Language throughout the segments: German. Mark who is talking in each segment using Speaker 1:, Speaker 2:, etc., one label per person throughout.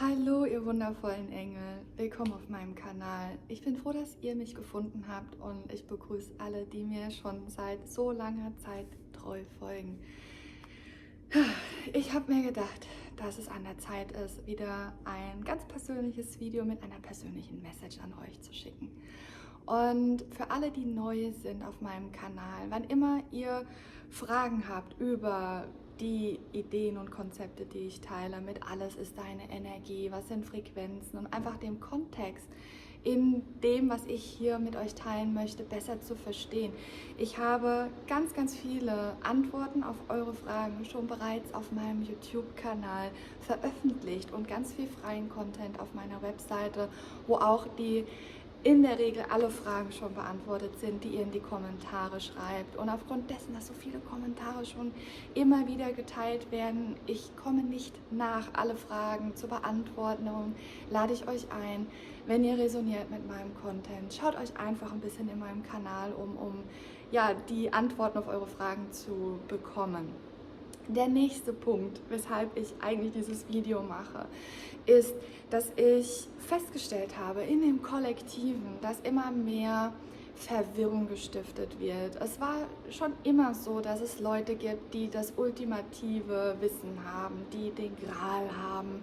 Speaker 1: Hallo, ihr wundervollen Engel. Willkommen auf meinem Kanal. Ich bin froh, dass ihr mich gefunden habt und ich begrüße alle, die mir schon seit so langer Zeit treu folgen. Ich habe mir gedacht, dass es an der Zeit ist, wieder ein ganz persönliches Video mit einer persönlichen Message an euch zu schicken. Und für alle, die neu sind auf meinem Kanal, wann immer ihr Fragen habt über die Ideen und Konzepte, die ich teile, mit alles ist deine Energie, was sind Frequenzen und einfach dem Kontext in dem, was ich hier mit euch teilen möchte, besser zu verstehen. Ich habe ganz, ganz viele Antworten auf eure Fragen schon bereits auf meinem YouTube-Kanal veröffentlicht und ganz viel freien Content auf meiner Webseite, wo auch die in der Regel alle Fragen schon beantwortet sind, die ihr in die Kommentare schreibt. Und aufgrund dessen, dass so viele Kommentare schon immer wieder geteilt werden, ich komme nicht nach, alle Fragen zu beantworten, und lade ich euch ein, wenn ihr resoniert mit meinem Content, schaut euch einfach ein bisschen in meinem Kanal um ja, die Antworten auf eure Fragen zu bekommen. Der nächste Punkt, weshalb ich eigentlich dieses Video mache, ist, dass ich festgestellt habe in dem Kollektiven, dass immer mehr Verwirrung gestiftet wird. Es war schon immer so, dass es Leute gibt, die das ultimative Wissen haben, die den Gral haben,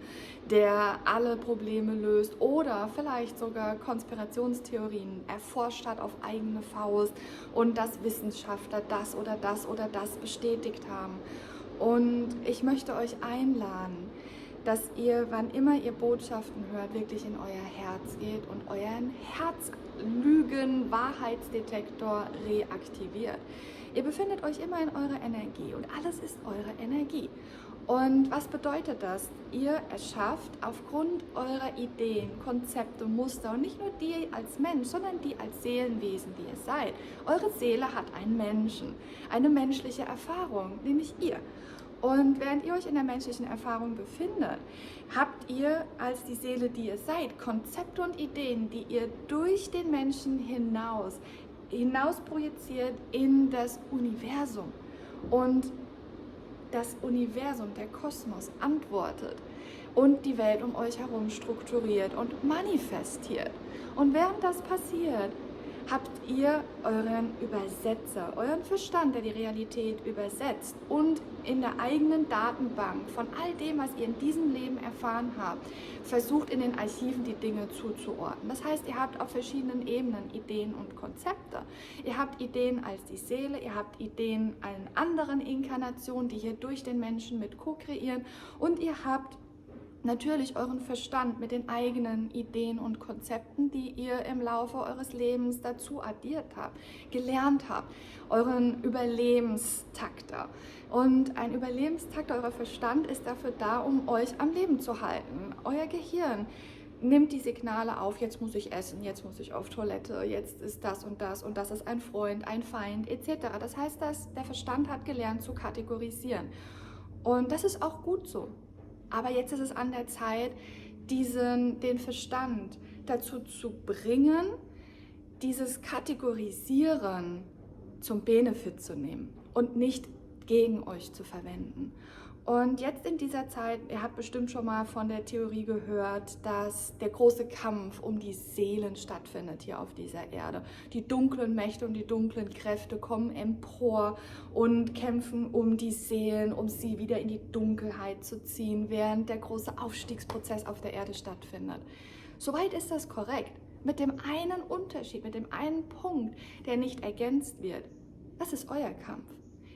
Speaker 1: der alle Probleme löst oder vielleicht sogar Konspirationstheorien erforscht hat auf eigene Faust und dass Wissenschaftler das oder das oder das bestätigt haben. Und ich möchte euch einladen, dass ihr, wann immer ihr Botschaften hört, wirklich in euer Herz geht und euren Herzlügen-Wahrheitsdetektor reaktiviert. Ihr befindet euch immer in eurer Energie und alles ist eure Energie. Und was bedeutet das? Ihr erschafft aufgrund eurer Ideen, Konzepte, Muster und nicht nur die als Mensch, sondern die als Seelenwesen, die ihr seid. Eure Seele hat einen Menschen, eine menschliche Erfahrung, nämlich ihr. Und während ihr euch in der menschlichen Erfahrung befindet, habt ihr als die Seele, die ihr seid, Konzepte und Ideen, die ihr durch den Menschen hinaus projiziert in das Universum. Und das Universum, der Kosmos, antwortet und die Welt um euch herum strukturiert und manifestiert. Und während das passiert, habt ihr euren Übersetzer, euren Verstand, der die Realität übersetzt und in der eigenen Datenbank von all dem, was ihr in diesem Leben erfahren habt, versucht in den Archiven die Dinge zuzuordnen. Das heißt, ihr habt auf verschiedenen Ebenen Ideen und Konzepte. Ihr habt Ideen als die Seele, ihr habt Ideen in anderen Inkarnationen, die hier durch den Menschen mit co-kreieren, und ihr habt natürlich euren Verstand mit den eigenen Ideen und Konzepten, die ihr im Laufe eures Lebens dazu addiert habt, gelernt habt, euren Überlebenstakter. Und ein Überlebenstakter, euer Verstand, ist dafür da, um euch am Leben zu halten. Euer Gehirn nimmt die Signale auf, jetzt muss ich essen, jetzt muss ich auf Toilette, jetzt ist das und das ist ein Freund, ein Feind etc. Das heißt, dass der Verstand hat gelernt zu kategorisieren. Und das ist auch gut so. Aber jetzt ist es an der Zeit, den Verstand dazu zu bringen, dieses Kategorisieren zum Benefit zu nehmen und nicht gegen euch zu verwenden. Und jetzt in dieser Zeit, ihr habt bestimmt schon mal von der Theorie gehört, dass der große Kampf um die Seelen stattfindet hier auf dieser Erde. Die dunklen Mächte und die dunklen Kräfte kommen empor und kämpfen um die Seelen, um sie wieder in die Dunkelheit zu ziehen, während der große Aufstiegsprozess auf der Erde stattfindet. Soweit ist das korrekt. Mit dem einen Unterschied, mit dem einen Punkt, der nicht ergänzt wird. Das ist euer Kampf.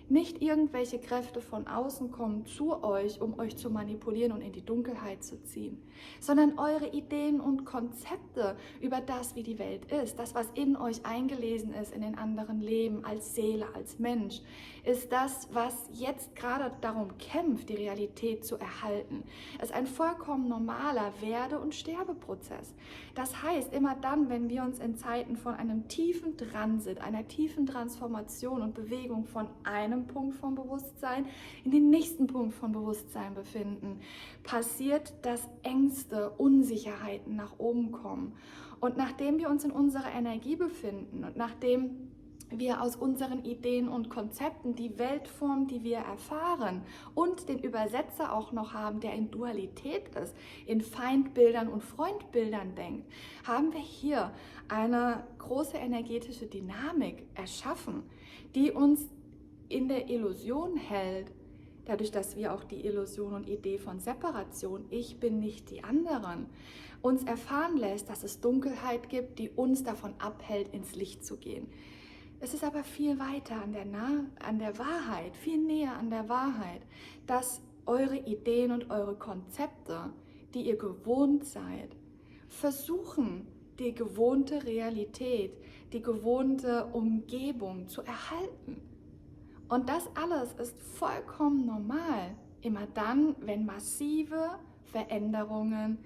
Speaker 1: Nicht irgendwelche Kräfte von außen kommen zu euch, um euch zu manipulieren und in die Dunkelheit zu ziehen, sondern eure Ideen und Konzepte über das, wie die Welt ist, das, was in euch eingelesen ist, in den anderen Leben, als Seele, als Mensch, ist das, was jetzt gerade darum kämpft, die Realität zu erhalten. Es ist ein vollkommen normaler Werde- und Sterbeprozess. Das heißt, immer dann, wenn wir uns in Zeiten von einem tiefen Transit, einer tiefen Transformation und Bewegung von einem Punkt von Bewusstsein in den nächsten Punkt von Bewusstsein befinden, passiert, dass Ängste, Unsicherheiten nach oben kommen. Und nachdem wir uns in unserer Energie befinden und nachdem wir aus unseren Ideen und Konzepten die Weltform, die wir erfahren und den Übersetzer auch noch haben, der in Dualität ist, in Feindbildern und Freundbildern denkt, haben wir hier eine große energetische Dynamik erschaffen, die uns in der Illusion hält, dadurch, dass wir auch die Illusion und Idee von Separation, ich bin nicht die anderen, uns erfahren lässt, dass es Dunkelheit gibt, die uns davon abhält, ins Licht zu gehen. Es ist aber viel weiter an der Wahrheit, viel näher an der Wahrheit, dass eure Ideen und eure Konzepte, die ihr gewohnt seid, versuchen, die gewohnte Realität, die gewohnte Umgebung zu erhalten. Und das alles ist vollkommen normal, immer dann, wenn massive Veränderungen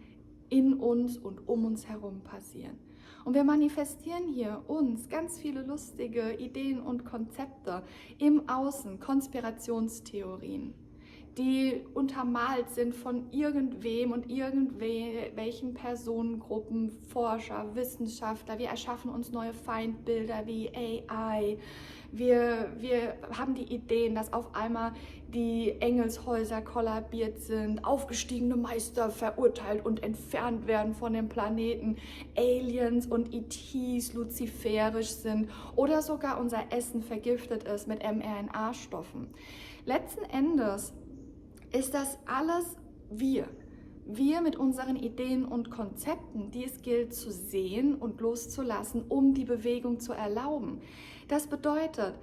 Speaker 1: in uns und um uns herum passieren. Und wir manifestieren hier uns ganz viele lustige Ideen und Konzepte im Außen, Konspirationstheorien, die untermalt sind von irgendwem und irgendwelchen Personengruppen, Forscher, Wissenschaftler. Wir erschaffen uns neue Feindbilder wie AI. Wir haben die Ideen, dass auf einmal die Engelshäuser kollabiert sind, aufgestiegene Meister verurteilt und entfernt werden von dem Planeten, Aliens und ETs luziferisch sind oder sogar unser Essen vergiftet ist mit mRNA-Stoffen. Letzten Endes ist das alles wir. Wir mit unseren Ideen und Konzepten, die es gilt zu sehen und loszulassen, um die Bewegung zu erlauben. Das bedeutet,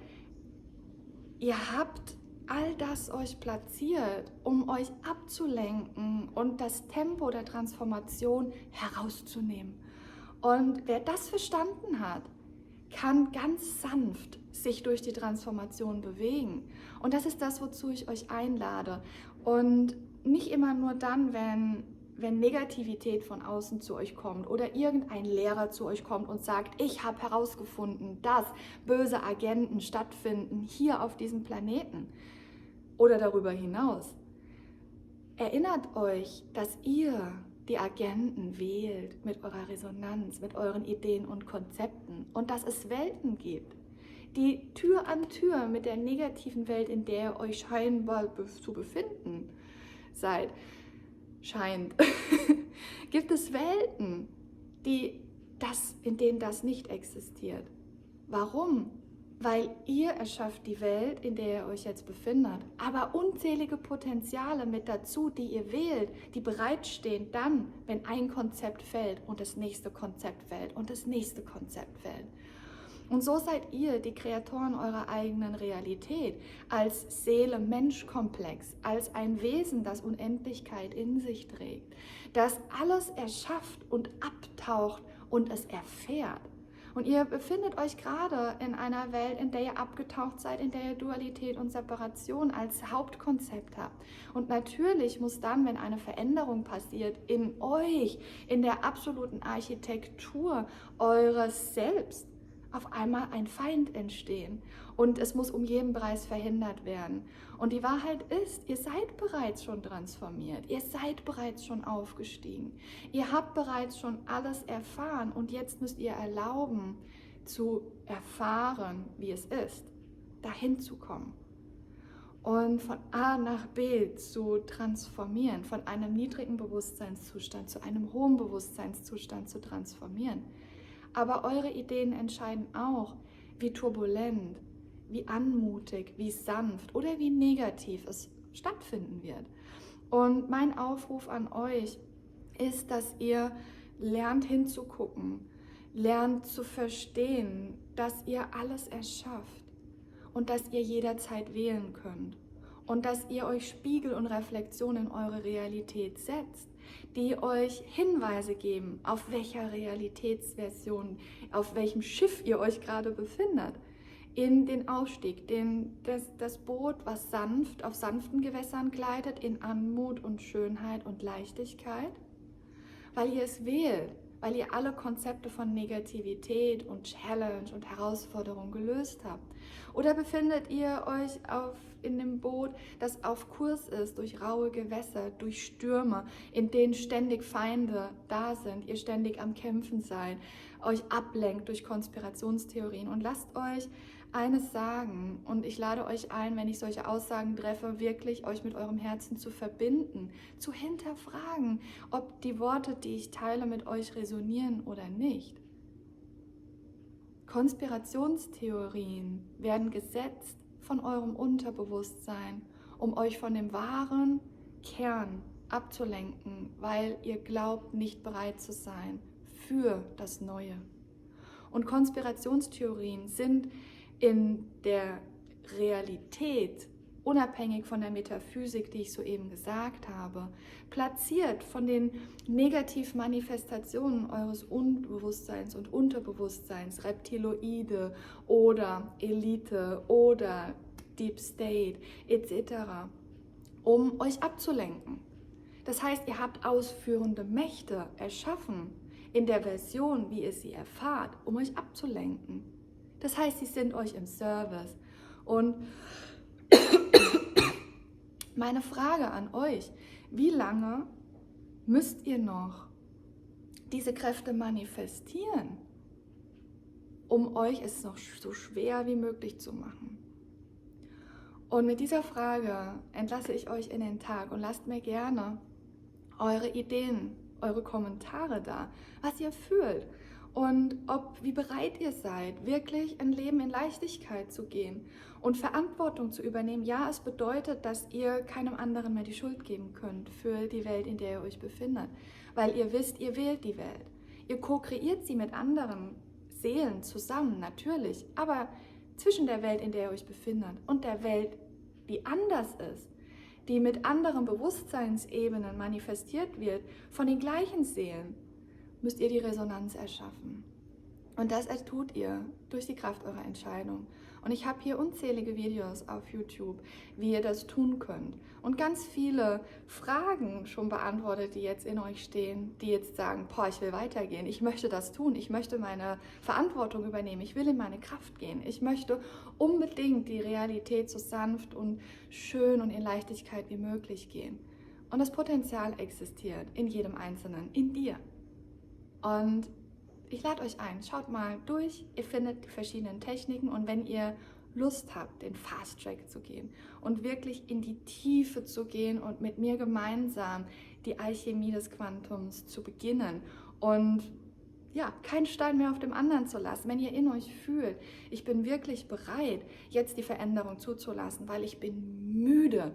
Speaker 1: ihr habt all das euch platziert, um euch abzulenken und das Tempo der Transformation herauszunehmen. Und wer das verstanden hat, kann ganz sanft sich durch die Transformation bewegen. Und das ist das, wozu ich euch einlade. Und nicht immer nur dann, wenn Negativität von außen zu euch kommt oder irgendein Lehrer zu euch kommt und sagt, ich habe herausgefunden, dass böse Agenten stattfinden hier auf diesem Planeten oder darüber hinaus. Erinnert euch, dass ihr die Agenten wählt mit eurer Resonanz, mit euren Ideen und Konzepten und dass es Welten gibt, die Tür an Tür mit der negativen Welt, in der ihr euch scheinbar zu befinden scheint, gibt es Welten, in denen das nicht existiert. Warum? Weil ihr erschafft die Welt, in der ihr euch jetzt befindet, aber unzählige Potenziale mit dazu, die ihr wählt, die bereitstehen dann, wenn ein Konzept fällt und das nächste Konzept fällt und das nächste Konzept fällt. Und so seid ihr die Kreatoren eurer eigenen Realität, als Seele-Mensch-Komplex, als ein Wesen, das Unendlichkeit in sich trägt, das alles erschafft und abtaucht und es erfährt. Und ihr befindet euch gerade in einer Welt, in der ihr abgetaucht seid, in der ihr Dualität und Separation als Hauptkonzept habt. Und natürlich muss dann, wenn eine Veränderung passiert, in euch, in der absoluten Architektur eures Selbst, auf einmal ein Feind entstehen. Und es muss um jeden Preis verhindert werden. Und die Wahrheit ist, ihr seid bereits schon transformiert. Ihr seid bereits schon aufgestiegen. Ihr habt bereits schon alles erfahren. Und jetzt müsst ihr erlauben, zu erfahren, wie es ist, dahin zu kommen. Und von A nach B zu transformieren, von einem niedrigen Bewusstseinszustand zu einem hohen Bewusstseinszustand zu transformieren. Aber eure Ideen entscheiden auch, wie turbulent, wie anmutig, wie sanft oder wie negativ es stattfinden wird. Und mein Aufruf an euch ist, dass ihr lernt hinzugucken, lernt zu verstehen, dass ihr alles erschafft und dass ihr jederzeit wählen könnt und dass ihr euch Spiegel und Reflexion in eure Realität setzt, die euch Hinweise geben, auf welcher Realitätsversion, auf welchem Schiff ihr euch gerade befindet, in den Aufstieg, das Boot, was sanft auf sanften Gewässern gleitet, in Anmut und Schönheit und Leichtigkeit, weil ihr es wählt, weil ihr alle Konzepte von Negativität und Challenge und Herausforderung gelöst habt? Oder befindet ihr euch in dem Boot, das auf Kurs ist, durch raue Gewässer, durch Stürme, in denen ständig Feinde da sind, ihr ständig am Kämpfen seid, euch ablenkt durch Konspirationstheorien? Und lasst euch eines sagen, und ich lade euch ein, wenn ich solche Aussagen treffe, wirklich euch mit eurem Herzen zu verbinden, zu hinterfragen, ob die Worte, die ich teile, mit euch resonieren oder nicht. Konspirationstheorien werden gesetzt von eurem Unterbewusstsein, um euch von dem wahren Kern abzulenken, weil ihr glaubt, nicht bereit zu sein für das Neue. Und Konspirationstheorien sind in der Realität, unabhängig von der Metaphysik, die ich soeben gesagt habe, platziert von den Negativmanifestationen eures Unbewusstseins und Unterbewusstseins, Reptiloide oder Elite oder Deep State etc., um euch abzulenken. Das heißt, ihr habt ausführende Mächte erschaffen in der Version, wie ihr sie erfahrt, um euch abzulenken. Das heißt, sie sind euch im Service. Und meine Frage an euch, wie lange müsst ihr noch diese Kräfte manifestieren, um euch es noch so schwer wie möglich zu machen? Und mit dieser Frage entlasse ich euch in den Tag und lasst mir gerne eure Ideen, eure Kommentare da, was ihr fühlt. Und wie bereit ihr seid, wirklich ein Leben in Leichtigkeit zu gehen und Verantwortung zu übernehmen. Ja, es bedeutet, dass ihr keinem anderen mehr die Schuld geben könnt für die Welt, in der ihr euch befindet. Weil ihr wisst, ihr wählt die Welt. Ihr ko-kreiert sie mit anderen Seelen zusammen, natürlich. Aber zwischen der Welt, in der ihr euch befindet, und der Welt, die anders ist, die mit anderen Bewusstseinsebenen manifestiert wird, von den gleichen Seelen, müsst ihr die Resonanz erschaffen. Und das tut ihr durch die Kraft eurer Entscheidung. Und ich habe hier unzählige Videos auf YouTube, wie ihr das tun könnt. Und ganz viele Fragen schon beantwortet, die jetzt in euch stehen, die jetzt sagen, boah, ich will weitergehen, ich möchte das tun, ich möchte meine Verantwortung übernehmen, ich will in meine Kraft gehen, ich möchte unbedingt die Realität so sanft und schön und in Leichtigkeit wie möglich gehen. Und das Potenzial existiert in jedem Einzelnen, in dir. Und ich lade euch ein, schaut mal durch, ihr findet die verschiedenen Techniken, und wenn ihr Lust habt, den Fast Track zu gehen und wirklich in die Tiefe zu gehen und mit mir gemeinsam die Alchemie des Quantums zu beginnen und ja, keinen Stein mehr auf dem anderen zu lassen, wenn ihr in euch fühlt, ich bin wirklich bereit, jetzt die Veränderung zuzulassen, weil ich bin müde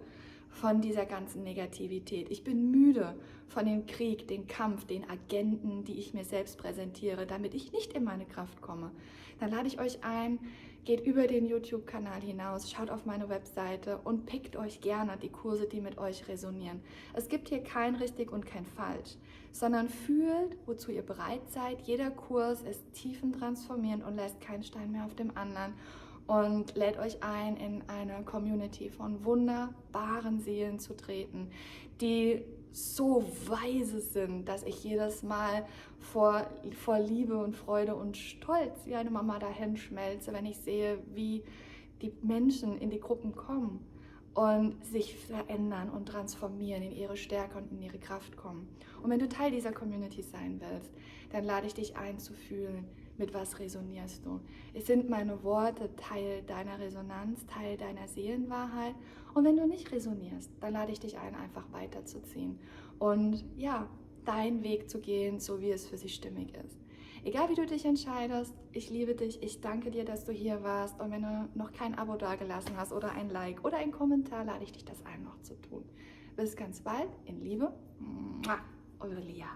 Speaker 1: von dieser ganzen Negativität. Ich bin müde von dem Krieg, dem Kampf, den Agenten, die ich mir selbst präsentiere, damit ich nicht in meine Kraft komme. Dann lade ich euch ein, geht über den YouTube-Kanal hinaus, schaut auf meine Webseite und pickt euch gerne die Kurse, die mit euch resonieren. Es gibt hier kein richtig und kein falsch, sondern fühlt, wozu ihr bereit seid. Jeder Kurs ist tiefentransformierend und lässt keinen Stein mehr auf dem anderen. Und lädt euch ein, in eine Community von wunderbaren Seelen zu treten, die so weise sind, dass ich jedes Mal vor Liebe und Freude und Stolz wie eine Mama dahin schmelze, wenn ich sehe, wie die Menschen in die Gruppen kommen und sich verändern und transformieren, in ihre Stärke und in ihre Kraft kommen. Und wenn du Teil dieser Community sein willst, dann lade ich dich ein zu fühlen, mit was resonierst du. Es sind meine Worte Teil deiner Resonanz, Teil deiner Seelenwahrheit. Und wenn du nicht resonierst, dann lade ich dich ein, einfach weiterzuziehen und ja, deinen Weg zu gehen, so wie es für sie stimmig ist. Egal wie du dich entscheidest, ich liebe dich, ich danke dir, dass du hier warst, und wenn du noch kein Abo dagelassen hast oder ein Like oder ein Kommentar, lade ich dich das ein, noch zu tun. Bis ganz bald, in Liebe, eure Lia.